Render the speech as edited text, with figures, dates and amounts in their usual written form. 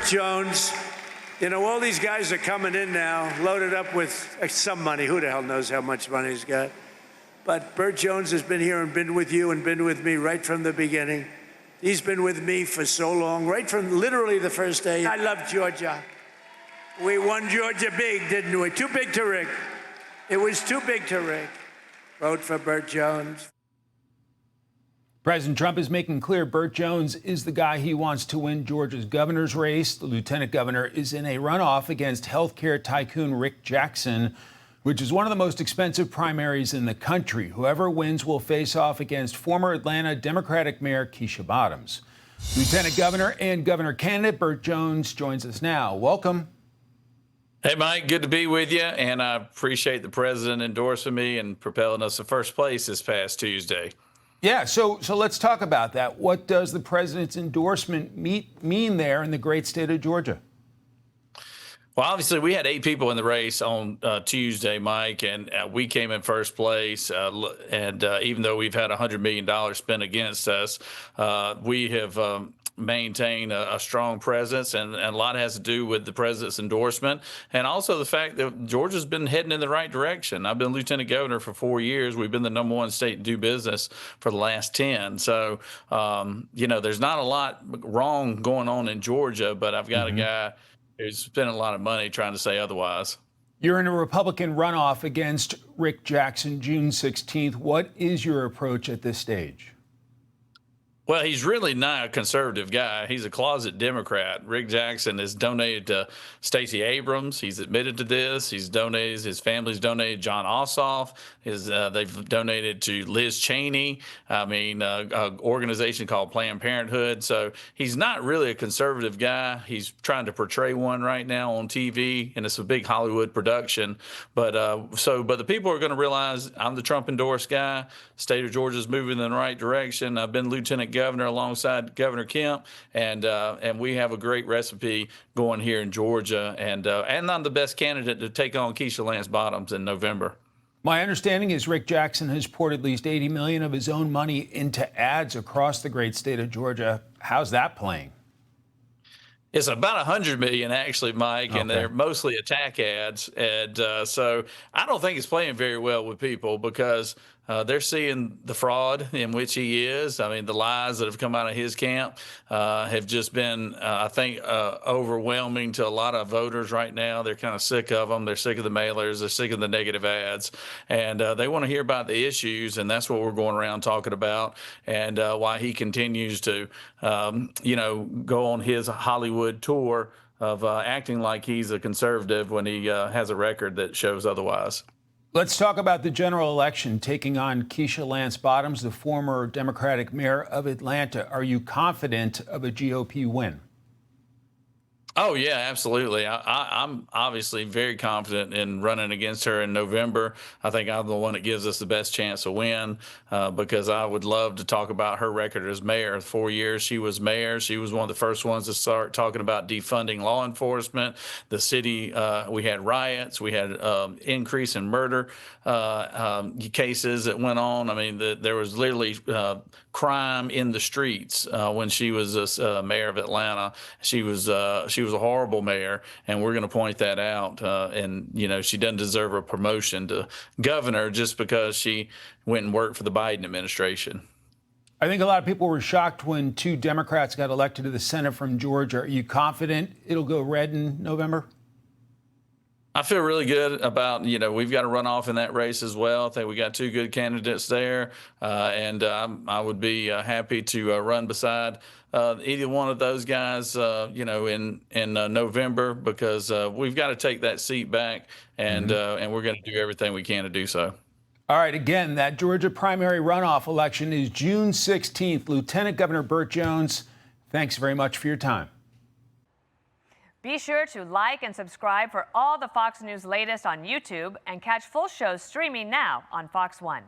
Jones. You know, all these guys are coming in now, loaded up with some money. Who the hell knows how much money he's got? But Burt Jones has been here and been with you and been with me right from the beginning. He's been with me for so long, right from literally the first day. I love Georgia. We won Georgia big, didn't we? Too big to rig. It was too big to rig. Vote for Burt Jones. President Trump is making clear Burt Jones is the guy he wants to win Georgia's governor's race. The lieutenant governor is in a runoff against healthcare tycoon Rick Jackson, which is one of the most expensive primaries in the country. Whoever wins will face off against former Atlanta Democratic Mayor Keisha Bottoms. Lieutenant governor and governor candidate Burt Jones joins us now. Welcome. Hey, Mike, good to be with you. And I appreciate the president endorsing me and propelling us to first place this past Tuesday. Yeah, so let's talk about that. What does the president's endorsement mean there in the great state of Georgia? Well, obviously, we had 8 people in the race on Tuesday, Mike, and we came in first place. And even though we've had $100 million spent against us, we have maintain a strong presence, and a lot has to do with the president's endorsement and also the fact that Georgia's been heading in the right direction. I've been lieutenant governor for 4 years. We've been the #1 state to do business for the last 10. So, you know, there's not a lot wrong going on in Georgia, but I've got a guy who's spent a lot of money trying to say otherwise. You're in a Republican runoff against Rick Jackson June 16th. What is your approach at this stage? Well, he's really not a conservative guy. He's a closet Democrat. Rick Jackson has donated to Stacey Abrams. He's admitted to this. He's donated. His family's donated John Ossoff. They've donated to Liz Cheney. I mean, an organization called Planned Parenthood. So he's not really a conservative guy. He's trying to portray one right now on TV, and it's a big Hollywood production. But the people are going to realize I'm the Trump endorsed guy. State of Georgia's moving in the right direction. I've been lieutenant governor alongside Governor Kemp, and we have a great recipe going here in Georgia, and I'm the best candidate to take on Keisha Lance Bottoms in November. My understanding is Rick Jackson has poured at least $80 million of his own money into ads across the great state of Georgia. How's that playing? It's about $100 million, actually, Mike, and they're mostly attack ads. And so I don't think it's playing very well with people because they're seeing the fraud in which he is. I mean, the lies that have come out of his camp have just been, I think, overwhelming to a lot of voters right now. They're kind of sick of them. They're sick of the mailers. They're sick of the negative ads. And they want to hear about the issues, and that's what we're going around talking about, and why he continues to, go on his Hollywood tour of acting like he's a conservative when he has a record that shows otherwise. Let's talk about the general election, taking on Keisha Lance Bottoms, the former Democratic mayor of Atlanta. Are you confident of a GOP win? Oh, yeah, absolutely. I'm obviously very confident in running against her in November. I think I'm the one that gives us the best chance to win because I would love to talk about her record as mayor. 4 years she was mayor. She was one of the first ones to start talking about defunding law enforcement. The city, we had riots. We had increase in murder cases that went on. I mean, there was literally crime in the streets when she was mayor of Atlanta. She was a horrible mayor, and we're going to point that out. And, she doesn't deserve a promotion to governor just because she went and worked for the Biden administration. I think a lot of people were shocked when 2 Democrats got elected to the Senate from Georgia. Are you confident it'll go red in November? I feel really good about, we've got a runoff in that race as well. I think we got 2 good candidates there, and I would be happy to run beside either one of those guys, in November, because we've got to take that seat back, and we're going to do everything we can to do so. All right, again, that Georgia primary runoff election is June 16th. Lieutenant Governor Burt Jones, thanks very much for your time. Be sure to like and subscribe for all the Fox News latest on YouTube and catch full shows streaming now on Fox One.